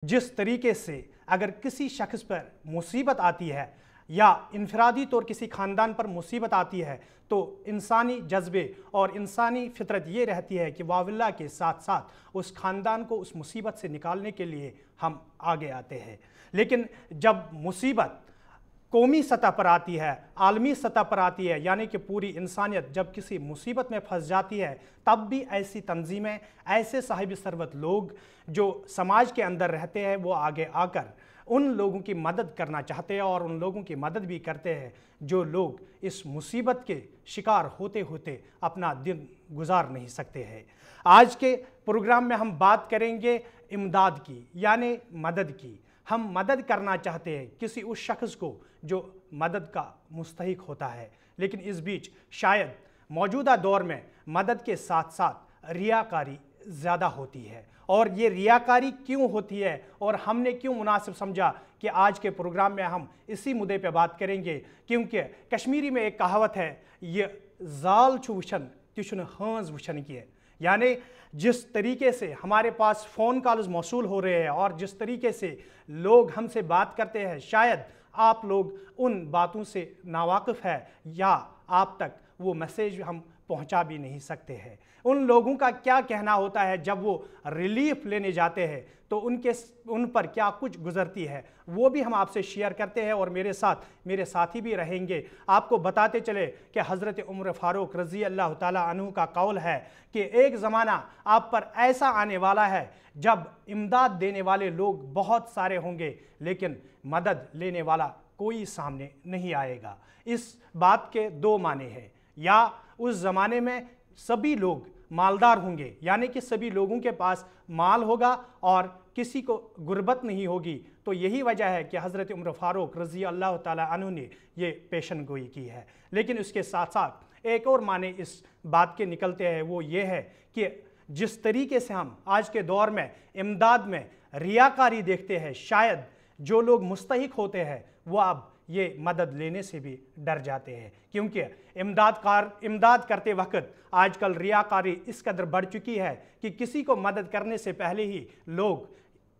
जिस तरीके से अगर किसी शख्स पर मुसीबत आती है या इनफरादी तौर किसी ख़ानदान पर मुसीबत आती है तो इंसानी जज्बे और इंसानी फितरत ये रहती है कि वाविल्ला के साथ साथ उस ख़ानदान को उस मुसीबत से निकालने के लिए हम आगे आते हैं। लेकिन जब मुसीबत कौमी सतह पर आती है, आलमी सतह पर आती है, यानी कि पूरी इंसानियत जब किसी मुसीबत में फंस जाती है, तब भी ऐसी तंजीमें, ऐसे साहिब सरवत लोग जो समाज के अंदर रहते हैं वो आगे आकर उन लोगों की मदद करना चाहते हैं और उन लोगों की मदद भी करते हैं जो लोग इस मुसीबत के शिकार होते होते अपना दिन गुजार नहीं सकते हैं। आज के प्रोग्राम में हम बात करेंगे इमदाद की, यानी मदद की। हम मदद करना चाहते हैं किसी उस शख्स को जो मदद का मुस्तहिक होता है, लेकिन इस बीच शायद मौजूदा दौर में मदद के साथ साथ रियाकारी ज़्यादा होती है। और ये रियाकारी क्यों होती है और हमने क्यों मुनासिब समझा कि आज के प्रोग्राम में हम इसी मुद्दे पे बात करेंगे, क्योंकि कश्मीरी में एक कहावत है, ये जाल छु वुछन तुछन हांज वुछन की है। यानी जिस तरीके से हमारे पास फ़ोन कॉल्स मौसूल हो रहे हैं और जिस तरीके से लोग हमसे बात करते हैं, शायद आप लोग उन बातों से नावाकिफ़ है या आप तक वो मैसेज हम पहुंचा भी नहीं सकते हैं। उन लोगों का क्या कहना होता है जब वो रिलीफ लेने जाते हैं तो उन पर क्या कुछ गुजरती है, वो भी हम आपसे शेयर करते हैं और मेरे साथ मेरे साथी भी रहेंगे। आपको बताते चले कि हज़रत उमर फ़ारूक रज़ी अल्लाह ताला अन्हु का कौल है कि एक ज़माना आप पर ऐसा आने वाला है जब इमदाद देने वाले लोग बहुत सारे होंगे लेकिन मदद लेने वाला कोई सामने नहीं आएगा। इस बात के दो माने हैं, या उस ज़माने में सभी लोग मालदार होंगे, यानी कि सभी लोगों के पास माल होगा और किसी को गुर्बत नहीं होगी। तो यही वजह है कि हज़रत उमर फ़ारूक रज़ी अल्लाह ताला अन्हु ने ये पेशन गोई की है। लेकिन उसके साथ साथ एक और माने इस बात के निकलते हैं, वो ये है कि जिस तरीके से हम आज के दौर में इमदाद में रियाकारी देखते हैं, शायद जो लोग मुस्तहिक होते हैं वो अब ये मदद लेने से भी डर जाते हैं, क्योंकि इमदाद करते वक्त आजकल रियाकारी इस कदर बढ़ चुकी है कि किसी को मदद करने से पहले ही लोग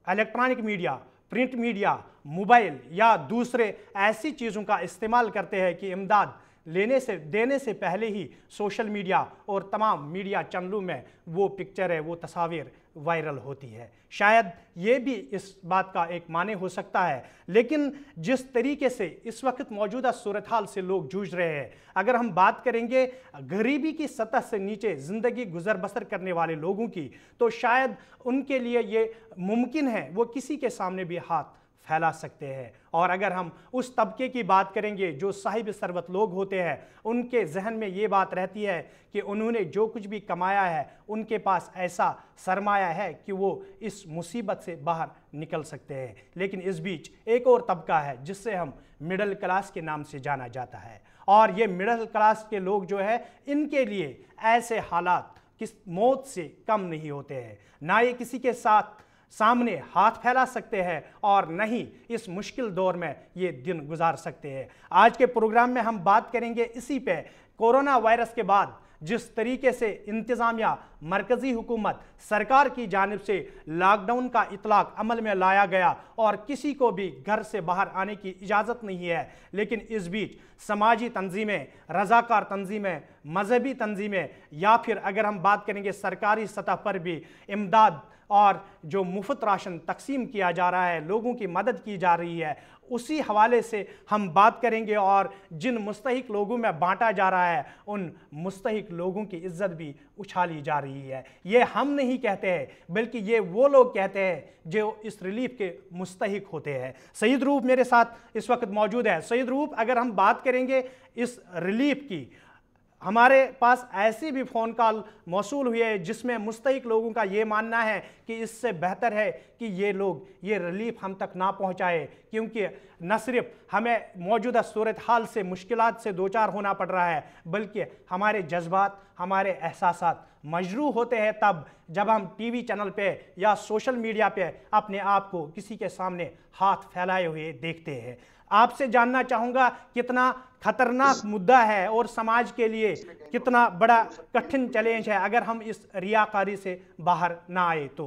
electronic media, print media, mobile या दूसरे ऐसी चीज़ों का इस्तेमाल करते हैं कि इमदाद देने से पहले ही सोशल मीडिया और तमाम मीडिया चैनलों में वो पिक्चर है, वो तस्वीर वायरल होती है। शायद ये भी इस बात का एक माने हो सकता है। लेकिन जिस तरीके से इस वक्त मौजूदा सूरत हाल से लोग जूझ रहे हैं, अगर हम बात करेंगे गरीबी की सतह से नीचे ज़िंदगी गुजर बसर करने वाले लोगों की, तो शायद उनके लिए ये मुमकिन है वो किसी के सामने भी हाथ फैला सकते हैं। और अगर हम उस तबके की बात करेंगे जो साहिब सरवत लोग होते हैं, उनके जहन में ये बात रहती है कि उन्होंने जो कुछ भी कमाया है उनके पास ऐसा सरमाया है कि वो इस मुसीबत से बाहर निकल सकते हैं। लेकिन इस बीच एक और तबका है जिससे हम मिडिल क्लास के नाम से जाना जाता है, और ये मिडिल क्लास के लोग जो है, इनके लिए ऐसे हालात किस मौत से कम नहीं होते हैं। ना ये किसी के साथ सामने हाथ फैला सकते हैं और नहीं इस मुश्किल दौर में ये दिन गुजार सकते हैं। आज के प्रोग्राम में हम बात करेंगे इसी पे, कोरोना वायरस के बाद जिस तरीके से इंतज़ामिया, मरकज़ी हुकूमत, सरकार की जानिब से लॉकडाउन का इतलाक अमल में लाया गया और किसी को भी घर से बाहर आने की इजाज़त नहीं है। लेकिन इस बीच समाजी तंजीमें, रज़ाकार तंजीमें, मजहबी तंजीमें, या फिर अगर हम बात करेंगे सरकारी सतह पर भी इमदाद और जो मुफ्त राशन तकसीम किया जा रहा है, लोगों की मदद की जा रही है, उसी हवाले से हम बात करेंगे। और जिन मुस्तहिक लोगों में बांटा जा रहा है, उन मुस्तहिक लोगों की इज्जत भी उछाली जा रही है। ये हम नहीं कहते हैं, बल्कि ये वो लोग कहते हैं जो इस रिलीफ के मुस्तहिक होते हैं। सईद रूप मेरे साथ इस वक्त मौजूद है। सईद रूप, अगर हम बात करेंगे इस रिलीफ की, हमारे पास ऐसी भी फ़ोन कॉल मौसूल हुई है जिसमें मुस्तहिक लोगों का ये मानना है कि इससे बेहतर है कि ये लोग ये रिलीफ हम तक ना पहुंचाए, क्योंकि न सिर्फ हमें मौजूदा सूरत हाल से मुश्किलात से दो चार होना पड़ रहा है, बल्कि हमारे जज्बात, हमारे एहसासात मजरूह होते हैं तब जब हम टीवी चैनल पे या सोशल मीडिया पे अपने आप को किसी के सामने हाथ फैलाए हुए देखते हैं। आपसे जानना चाहूँगा कितना खतरनाक मुद्दा है और समाज के लिए कितना बड़ा कठिन चैलेंज है अगर हम इस रियाकारी से बाहर ना आए तो।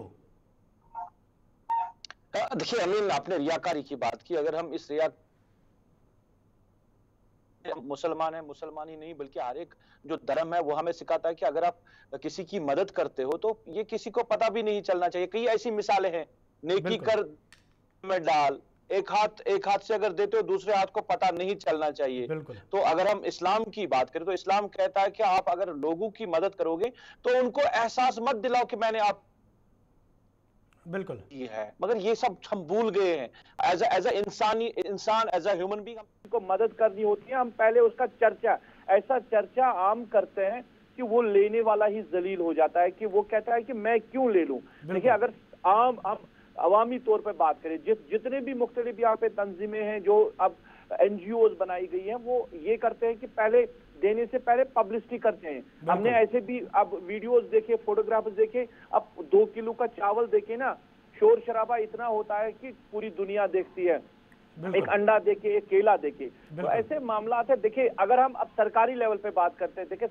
دیکھیے امین، آپ نے ریاکاری کی بات کی. اگر ہم اس مسلمان ہیں، مسلمان ہی نہیں بلکہ ہر ایک جو دھرم ہے وہ ہمیں سکھاتا ہے کہ اگر آپ کسی کی مدد کرتے ہو تو یہ کسی کو پتہ بھی نہیں چلنا چاہیے. کئی ایسی مثالیں ہیں، نیکی بالکل کر میں ڈال، ایک ہاتھ سے اگر دیتے ہو دوسرے ہاتھ کو پتہ نہیں چلنا چاہیے. بالکل تو اگر ہم اسلام کی بات کریں تو اسلام کہتا ہے کہ آپ اگر لوگوں کی مدد کرو گے تو ان کو احساس مت دلاؤ کہ میں نے آپ بالکل کی ہے. مگر یہ سب ہم بھول گئے ہیں. ایز اے انسان ایز اے ہیومن بینگ ہم کو مدد کرنی ہوتی ہے. ہم پہلے اس کا ایسا چرچا عام کرتے ہیں کہ وہ لینے والا ہی ذلیل ہو جاتا ہے، کہ وہ کہتا ہے کہ میں کیوں لے لوں. دیکھیں اگر عوامی طور پہ بات کریں، جتنے بھی مختلف یہاں پہ تنظیمیں ہیں جو اب این جی اوز بنائی گئی ہیں، وہ یہ کرتے ہیں کہ پہلے دینے سے پہلے پبلسٹی کرتے ہیں. ہم نے ایسے بھی اب ویڈیوز دیکھے، فوٹوگرافز دیکھے، اب 2 کلو کا چاول دیکھے نا، شور شرابہ اتنا ہوتا ہے کہ پوری دنیا دیکھتی ہے. ایک انڈا دیکھے، ایک کیلا دیکھے. تو ایسے معاملات ہیں. دیکھیں اگر ہم اب سرکاری لیول پہ بات کرتے ہیں، دیکھیں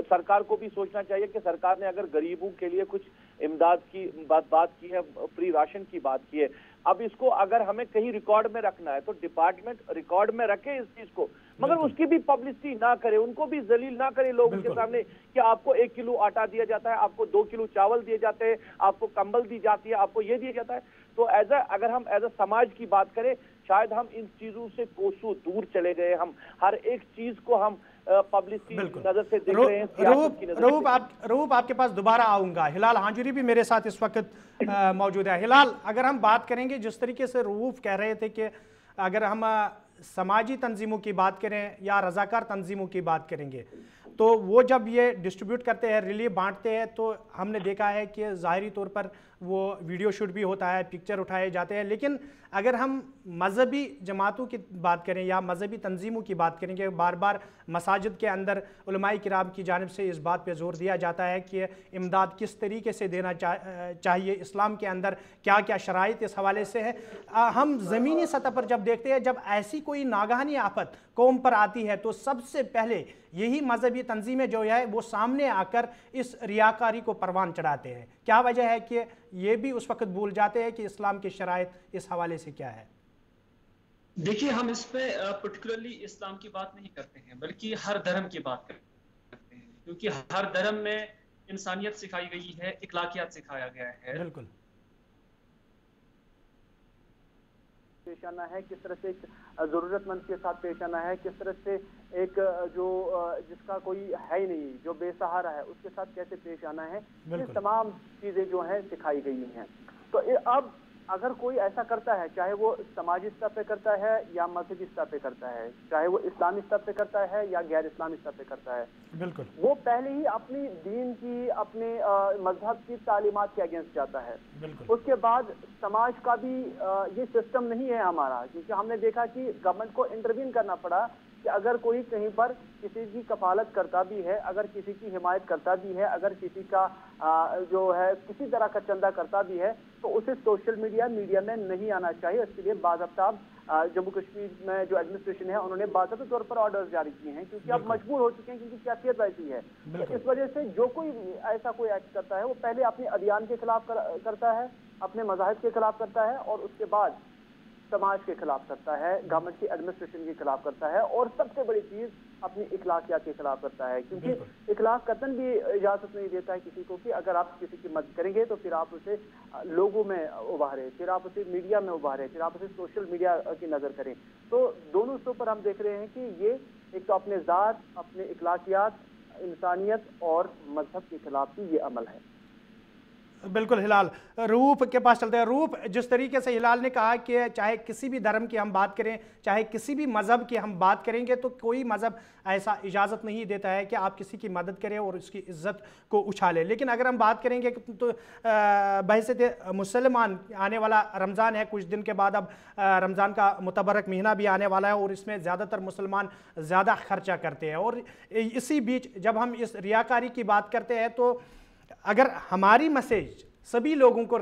سرکار کو بھی سوچنا چاہیے کہ سرکار نے اگر غریبوں کے لیے کچھ امداد کی بات کی ہے، فری راشن کی بات کی ہے، اب اس کو اگر ہمیں کہیں ریکارڈ میں رکھنا ہے تو ڈپارٹمنٹ ریکارڈ میں رکھے اس چیز کو، مگر اس کی بھی پبلسٹی نہ کرے، ان کو بھی ذلیل نہ کرے لوگوں کے سامنے کہ آپ کو 1 کلو آٹا دیا جاتا ہے، آپ کو 2 کلو چاول دیے جاتے ہیں، آپ کو کمبل دی جاتی ہے، آپ کو یہ دیا جاتا ہے. تو اگر ہم ایز اے سماج کی بات کریں، شاید ہم ان چیزوں سے کوسوں دور چلے گئے. ہم ہر ایک چیز کو ہم پبلسٹی نظر سے دیکھ رہے ہیں، سیاست کی نظر سے. رؤوف آپ کے پاس دوبارہ آؤں گا. ہلال ہانجری بھی میرے ساتھ اس وقت موجود ہے. ہلال، اگر ہم بات کریں گے جس طریقے سے رؤوف کہہ رہے تھے کہ اگر ہم سماجی تنظیموں کی بات کریں یا رضاکار تنظیموں کی بات کریں گے تو وہ جب یہ ڈسٹریبیوٹ کرتے ہیں، ریلیف بانٹتے ہیں، تو ہم نے دیکھا ہے کہ ظاہری طور پر وہ ویڈیو شوٹ بھی ہوتا ہے، پکچر اٹھائے جاتے ہیں. لیکن اگر ہم مذہبی جماعتوں کی بات کریں یا مذہبی تنظیموں کی بات کریں گے، بار بار مساجد کے اندر علماء کرام کی جانب سے اس بات پہ زور دیا جاتا ہے کہ امداد کس طریقے سے دینا چاہیے، اسلام کے اندر کیا کیا شرائط اس حوالے سے ہے. ہم زمینی سطح پر جب دیکھتے ہیں، جب ایسی کوئی ناگہانی آفت قوم پر آتی ہے تو سب سے پہلے یہی مذہبی تنظیمیں جو ہے وہ سامنے آ کر اس ریاکاری کو پروان چڑھاتے ہیں. کیا وجہ ہے کہ یہ بھی اس وقت بھول جاتے ہیں کہ اسلام کی شرائط اس حوالے سے کیا ہے؟ دیکھیے ہم اس پہ پرٹیکولرلی اسلام کی بات نہیں کرتے ہیں بلکہ ہر دھرم کی بات کرتے ہیں، کیونکہ ہر دھرم میں انسانیت سکھائی گئی ہے، اخلاقیات سکھایا گیا ہے. بالکل پیش آنا ہے، کس طرح سے ضرورت مند کے ساتھ پیش آنا ہے، کس طرح سے ایک جو جس کا کوئی ہے ہی نہیں، جو بے سہارا ہے، اس کے ساتھ کیسے پیش آنا ہے. یہ تمام چیزیں جو ہیں سکھائی گئی ہیں. تو اب اگر کوئی ایسا کرتا ہے، چاہے وہ سماجی سطح پہ کرتا ہے یا مذہبی سطح پہ کرتا ہے، چاہے وہ اسلامی سطح پہ کرتا ہے یا غیر اسلامی سطح پہ کرتا ہے، بالکل وہ پہلے ہی اپنی دین کی، اپنے مذہب کی تعلیمات کے اگینسٹ جاتا ہے. اس کے بعد سماج کا بھی یہ سسٹم نہیں ہے ہمارا، کیونکہ ہم نے دیکھا کہ گورنمنٹ کو انٹروین کرنا پڑا کہ اگر کوئی کہیں پر کسی کی کفالت کرتا بھی ہے، اگر کسی کی حمایت کرتا بھی ہے، اگر کسی کا جو ہے کسی طرح کا چندہ کرتا بھی ہے تو اسے سوشل میڈیا میں نہیں آنا چاہیے. اس کے لیے باضابطہ جموں کشمیر میں جو ایڈمنسٹریشن ہے انہوں نے باضابطہ طور پر آرڈرز جاری کیے ہیں، کیونکہ اب مجبور ہو چکے ہیں، کیونکہ کیفیت ویسی ہے. اس وجہ سے جو کوئی ایسا کوئی ایکٹ کرتا ہے وہ پہلے اپنے ادیان کے خلاف کرتا ہے، اپنے مذاہب کے خلاف کرتا ہے، اور اس کے بعد سماج کے خلاف کرتا ہے، گورنمنٹ کی ایڈمنسٹریشن کے خلاف کرتا ہے، اور سب سے بڑی چیز اپنی اخلاقیات کے خلاف کرتا ہے. کیونکہ اخلاق قطعاً بھی اجازت نہیں دیتا ہے کسی کو کہ اگر آپ کسی کی مدد کریں گے تو پھر آپ اسے لوگوں میں ابھارے، پھر آپ اسے میڈیا میں ابھارے، پھر آپ اسے سوشل میڈیا کی نظر کریں. تو دونوں سطحوں پر ہم دیکھ رہے ہیں کہ یہ ایک تو اپنے ذات، اپنے اخلاقیات، انسانیت اور مذہب کے خلاف بھی یہ عمل ہے. بالکل. ہلال، رؤوف کے پاس چلتے ہیں. رؤوف، جس طریقے سے ہلال نے کہا کہ چاہے کسی بھی دھرم کی ہم بات کریں، چاہے کسی بھی مذہب کی ہم بات کریں گے تو کوئی مذہب ایسا اجازت نہیں دیتا ہے کہ آپ کسی کی مدد کریں اور اس کی عزت کو اچھالیں. لیکن اگر ہم بات کریں گے تو بحیثیت مسلمان آنے والا رمضان ہے، کچھ دن کے بعد اب رمضان کا متبرک مہینہ بھی آنے والا ہے اور اس میں زیادہ تر مسلمان زیادہ خرچہ کرتے ہیں، اور اسی بیچ جب ہم اس ریاکاری کی بات کرتے ہیں تو اگر ہماری میسیج سبھی لوگوں کو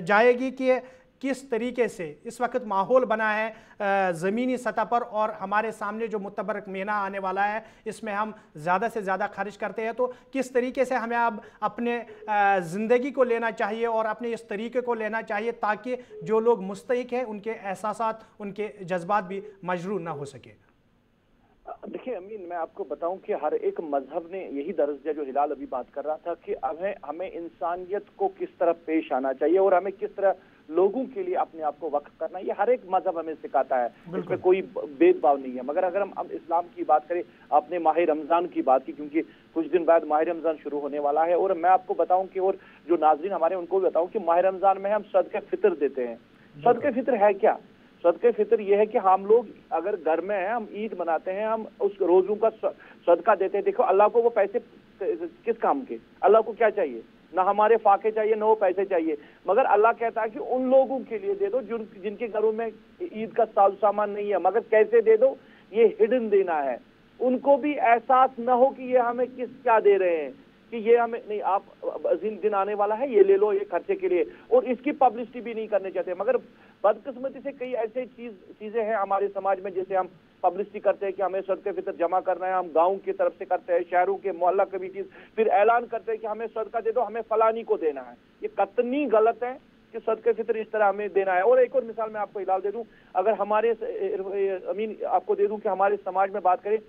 جائے گی کہ किस तरीके से इस वक्त माहौल बना है ज़मीनी सतह पर, और हमारे सामने जो मुतबरक महीना आने वाला है इसमें हम ज़्यादा से ज़्यादा खर्च करते हैं, तो किस तरीके से हमें अब अपने ज़िंदगी को लेना चाहिए और अपने इस तरीके को लेना चाहिए ताकि जो लोग मुस्तहिक हैं उनके एहसासात, उनके जज्बात भी मजरूह ना हो सके। देखिए अमीन, मैं आपको बताऊं कि हर एक मजहब ने यही दर्ज दिया जो हिलाल अभी बात कर रहा था कि हमें इंसानियत को किस तरह पेश आना चाहिए और हमें किस तरह लोगों के लिए अपने आप को वक्फ करना, ये हर एक मजहब हमें सिखाता है, इसमें कोई भेदभाव नहीं है। मगर अगर हम इस्लाम की बात करें, आपने माह रमजान की बात की, क्योंकि कुछ दिन बाद माह रमजान शुरू होने वाला है, और मैं आपको बताऊं कि और जो नाज़रीन हमारे उनको भी बताऊं कि माह रमजान में हम सदके फितर देते हैं। सदके फितर है क्या? सदके फितर यह है कि हम लोग अगर घर में हैं, हम ईद मनाते हैं, हम उस रोजों का सदका देते हैं। देखो अल्लाह को वो पैसे किस काम के, अल्लाह को क्या चाहिए? ना हमारे फाके चाहिए, ना वो पैसे चाहिए, मगर अल्लाह कहता है कि उन लोगों के लिए दे दो जिनके घरों में ईद का सामान नहीं है। मगर कैसे दे दो? ये हिडन देना है, उनको भी एहसास ना हो कि ये हमें क्या दे रहे हैं, कि ये हमें नहीं, आप दिन आने वाला है, ये ले लो, ये खर्चे के लिए, और इसकी पब्लिसिटी भी नहीं करने चाहते। मगर बदकिस्मती से कई ऐसे चीजें हैं हमारे समाज में, जैसे हम पब्लिसिटी करते हैं कि हमें सदके फितर जमा करना है, हम गांव की तरफ से करते हैं, शहरों के मोहल्ला कमेटीज फिर ऐलान करते हैं कि हमें सदका दे दो, हमें फलानी को देना है। ये कतनी गलत है कि सदके फितर इस तरह हमें देना है। और एक और मिसाल मैं आपको हिलाल दे दूं, अगर हमारे अमीन आपको दे दूं कि हमारे समाज में बात करें,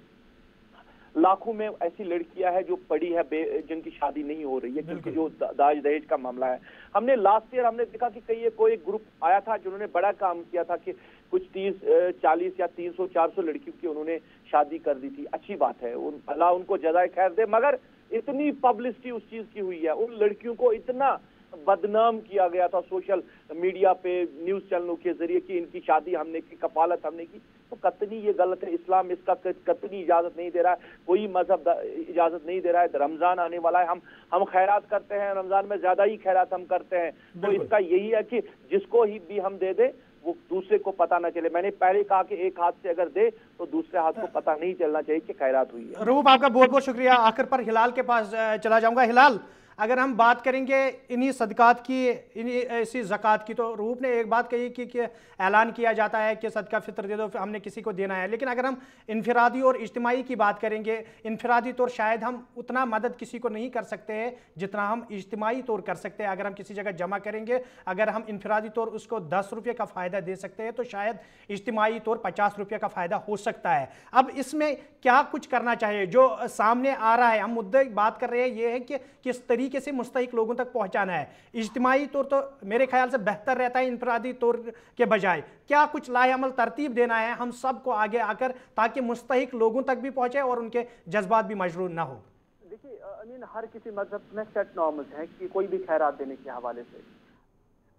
लाखों में ऐसी लड़कियां हैं जो पड़ी है, जिनकी शादी नहीं हो रही है, क्योंकि जो दाज दहेज का मामला है। हमने लास्ट ईयर हमने देखा कि कोई ग्रुप आया था जिन्होंने बड़ा काम किया था कि कुछ 30-40 या 300-400 लड़कियों की उन्होंने शादी कर दी थी। अच्छी बात है, अल्लाह उनको जज़ाए खैर दे, मगर इतनी पब्लिसिटी उस चीज की हुई है, उन लड़कियों को इतना बदनाम किया गया था सोशल मीडिया पे, न्यूज चैनलों के जरिए कि इनकी शादी हमने की, कफालत हमने की। तो कतनी ये गलत है, इस्लाम इसका कतनी इजाजत नहीं दे रहा है, कोई मजहब इजाजत नहीं दे रहा है। रमजान आने वाला है, हम खैरात करते हैं, रमजान में ज्यादा ही खैरात हम करते हैं, तो इसका यही है कि जिसको ही भी हम दे दे वो दूसरे को पता ना चले। मैंने पहले कहा कि एक हाथ से अगर दे तो दूसरे हाथ को पता नहीं चलना चाहिए कि खैरात हुई है। रूप आपका बहुत बहुत शुक्रिया। आखिर पर हिलाल के पास चला जाऊंगा। हिलाल, अगर हम बात करेंगे इन्हीं सदकात की, इसी ज़कात की, तो रूप ने एक बात कही कि ऐलान किया जाता है कि सदका फितर दे दो, हमने किसी को देना है। लेकिन अगर हम इनफरादी और इज्तिमाई की बात करेंगे, इनफरादी तौर शायद हम उतना मदद किसी को नहीं कर सकते हैं जितना हम इज्तिमाई तौर कर सकते हैं। अगर हम किसी जगह जमा करेंगे, अगर हम इनफरादी तौर उसको 10 रुपये का फ़ायदा दे सकते हैं, तो शायद इज्तिमाई तौर 50 रुपये का फ़ायदा हो सकता है। अब इसमें क्या कुछ करना चाहिए? जो सामने आ रहा है, हम मुद्दे बात कर रहे हैं, ये है कि किस तरीके से मुस्तहिक लोगों तक पहुंचाना है। इज्तिमाई तौर तो मेरे ख्याल से बेहतर रहता है इनफरादी तौर के बजाय। क्या कुछ लाएअमल तरतीब देना है हम सबको आगे आकर, ताकि मुस्तहिक लोगों तक भी पहुंचे और उनके जज्बात भी मजरूर ना हो? देखिए अमीन, हर किसी मजहब में सेट नॉर्म्स हैं कि कोई भी खैरात देने के हवाले से।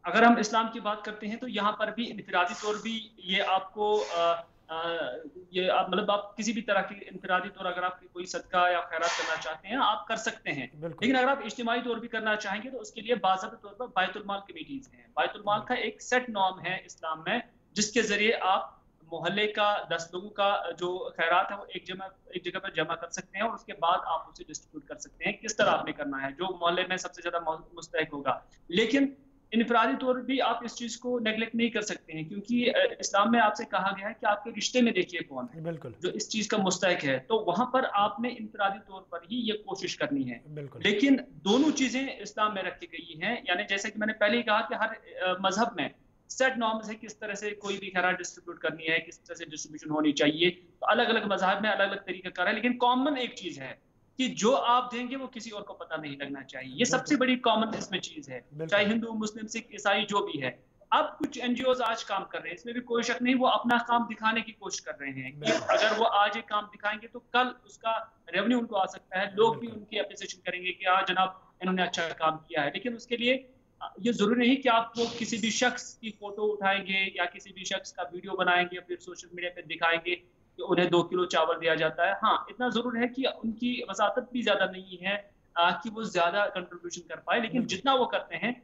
अगर हम इस्लाम की बात करते हैं तो यहाँ पर भी इनफरादी तौर भी ये आपको मतलब आप किसी भी तरह की इनफरादी तौर अगर आप कोई सदका या खैरात करना चाहते हैं आप कर सकते हैं। लेकिन अगर आप इज्तिमाई तौर भी करना चाहेंगे तो उसके लिए बाज़ाब्ता तौर पर बैतुल माल कमेटीज हैं। बैतुल माल का एक सेट नॉर्म है इस्लाम में, जिसके जरिए आप मोहल्ले का 10 लोगों का जो खैरात है वो एक जगह पर जमा कर सकते हैं और उसके बाद आप उसे डिस्ट्रीब्यूट कर सकते हैं। किस तरह आपने करना है, जो मोहल्ले में सबसे ज्यादा मुस्तहिक होगा। लेकिन इनफरादी तौर भी आप इस चीज को नेगलेक्ट नहीं कर सकते हैं, क्योंकि इस्लाम में आपसे कहा गया है कि आपके रिश्ते में देखिए कौन है जो इस चीज का मुस्तहिक है, तो वहां पर आपने इनफरादी तौर पर ही ये कोशिश करनी है। लेकिन दोनों चीजें इस्लाम में रखी गई हैं, यानी जैसे कि मैंने पहले ही कहा कि हर मजहब में सेट नॉर्म्स है किस तरह से कोई भी खैरात डिस्ट्रीब्यूट करनी है, किस तरह से डिस्ट्रीब्यूशन होनी चाहिए। तो अलग अलग मजहब में अलग अलग तरीका कर है, लेकिन कॉमन एक चीज है कि जो आप देंगे वो किसी और को पता नहीं लगना चाहिए। ये सबसे बड़ी कॉमन इसमें चीज है, चाहे हिंदू मुस्लिम सिख ईसाई जो भी है। अब कुछ एनजीओज आज काम कर रहे हैं, इसमें भी कोई शक नहीं, वो अपना काम दिखाने की कोशिश कर रहे हैं कि अगर वो आज एक काम दिखाएंगे तो कल उसका रेवेन्यू उनको आ सकता है, लोग भी उनकी अप्रिसिएशन करेंगे कि हाँ जनाब इन्होंने अच्छा काम किया है। लेकिन उसके लिए ये जरूरी नहीं कि आप लोग किसी भी शख्स की फोटो उठाएंगे या किसी भी शख्स का वीडियो बनाएंगे फिर सोशल मीडिया पे दिखाएंगे कि उन्हें 2 किलो चावल दिया जाता है। हाँ, इतना जरूर है कि उनकी वसातत भी ज्यादा नहीं है कि वो ज्यादा कंट्रीब्यूशन कर पाए, लेकिन जितना वो करते हैं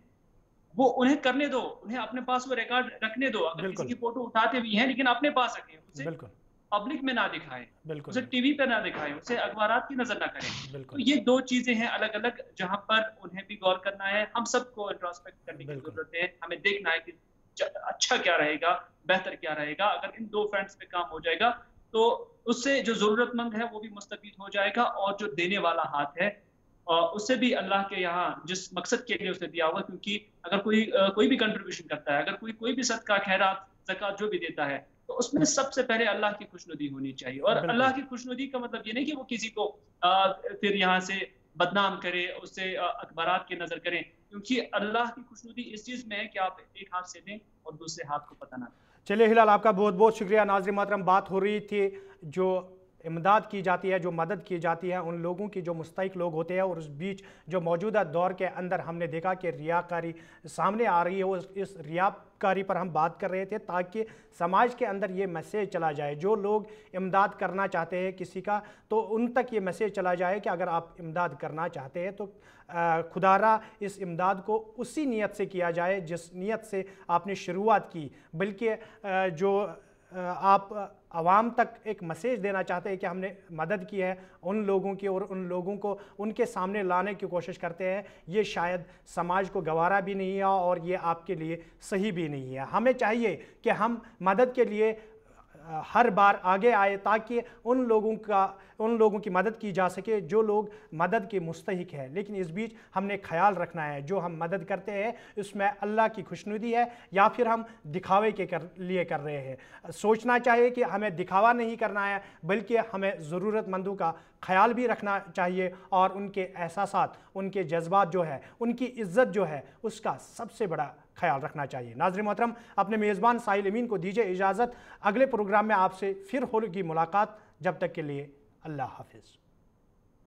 वो उन्हें करने दो, उन्हें अपने पास वो रिकॉर्ड रखने दो। अगर किसी की फोटो उठाते भी हैं लेकिन अपने पास रखें, उसे पब्लिक में ना दिखाएं, उसे टीवी पे ना दिखाएं, उसे अखबारात की नजर ना करें। तो ये 2 चीजें हैं अलग अलग, जहां पर उन्हें भी गौर करना है। हम सबको इंट्रोस्पेक्ट करने की जरूरत है, हमें देखना है कि اچھا کیا رہے گا، بہتر کیا رہے گا. اگر ان 2 فرنٹس پہ کام ہو جائے گا تو اس سے جو ضرورت مند ہے وہ بھی مستفید ہو جائے گا، اور جو دینے والا ہاتھ ہے اس سے بھی اللہ کے یہاں جس مقصد کے لیے اس نے دیا ہوا، کیونکہ اگر کوئی بھی کنٹریبیوشن کرتا ہے، اگر کوئی بھی صدقہ، خیرات، زکوٰۃ جو بھی دیتا ہے، تو اس میں سب سے پہلے اللہ کی خوشنودی ہونی چاہیے. اور اللہ کی خوشنودی کا مطلب یہ نہیں کہ وہ کسی کو پھر یہاں سے بدنام کرے، اس سے اخبارات کی نظر کریں، کیونکہ اللہ کی خوشنودی اس چیز میں ہے کہ آپ ایک ہاتھ سے دیں اور دوسرے ہاتھ کو پتہ نہ دیں. چلیے ہلال، آپ کا بہت بہت شکریہ. ناظرین محترم، بات ہو رہی تھی جو امداد کی جاتی ہے، جو مدد کی جاتی ہے ان لوگوں کی جو مستحق لوگ ہوتے ہیں، اور اس بیچ جو موجودہ دور کے اندر ہم نے دیکھا کہ ریاکاری سامنے آ رہی ہے. اس ریاکاری پر ہم بات کر رہے تھے تاکہ سماج کے اندر یہ میسیج چلا جائے. جو لوگ امداد کرنا چاہتے ہیں کسی کا، تو ان تک یہ میسیج چلا جائے کہ اگر آپ امداد کرنا چاہتے ہیں تو خدا را اس امداد کو اسی نیت سے کیا جائے جس نیت سے آپ نے شروعات کی. بلکہ جو آپ عوام تک ایک میسیج دینا چاہتے ہیں کہ ہم نے مدد کی ہے ان لوگوں کی، اور ان لوگوں کو ان کے سامنے لانے کی کوشش کرتے ہیں، یہ شاید سماج کو گوارا بھی نہیں ہے اور یہ آپ کے لیے صحیح بھی نہیں ہے. ہمیں چاہیے کہ ہم مدد کے لیے ہر بار آگے آئے تاکہ ان لوگوں کی مدد کی جا سکے جو لوگ مدد کے مستحق ہیں. لیکن اس بیچ ہم نے خیال رکھنا ہے جو ہم مدد کرتے ہیں اس میں اللہ کی خوشنودی ہے یا پھر ہم دکھاوے کے لیے کر رہے ہیں. سوچنا چاہیے کہ ہمیں دکھاوا نہیں کرنا ہے، بلکہ ہمیں ضرورت مندوں کا خیال بھی رکھنا چاہیے، اور ان کے احساسات، ان کے جذبات جو ہے، ان کی عزت جو ہے، اس کا سب سے بڑا خیال رکھنا چاہیے. ناظرین محترم، اپنے میزبان ساحل امین کو دیجیے اجازت. اگلے پروگرام میں آپ سے پھر ہوگی ملاقات. جب تک کے لیے اللہ حافظ.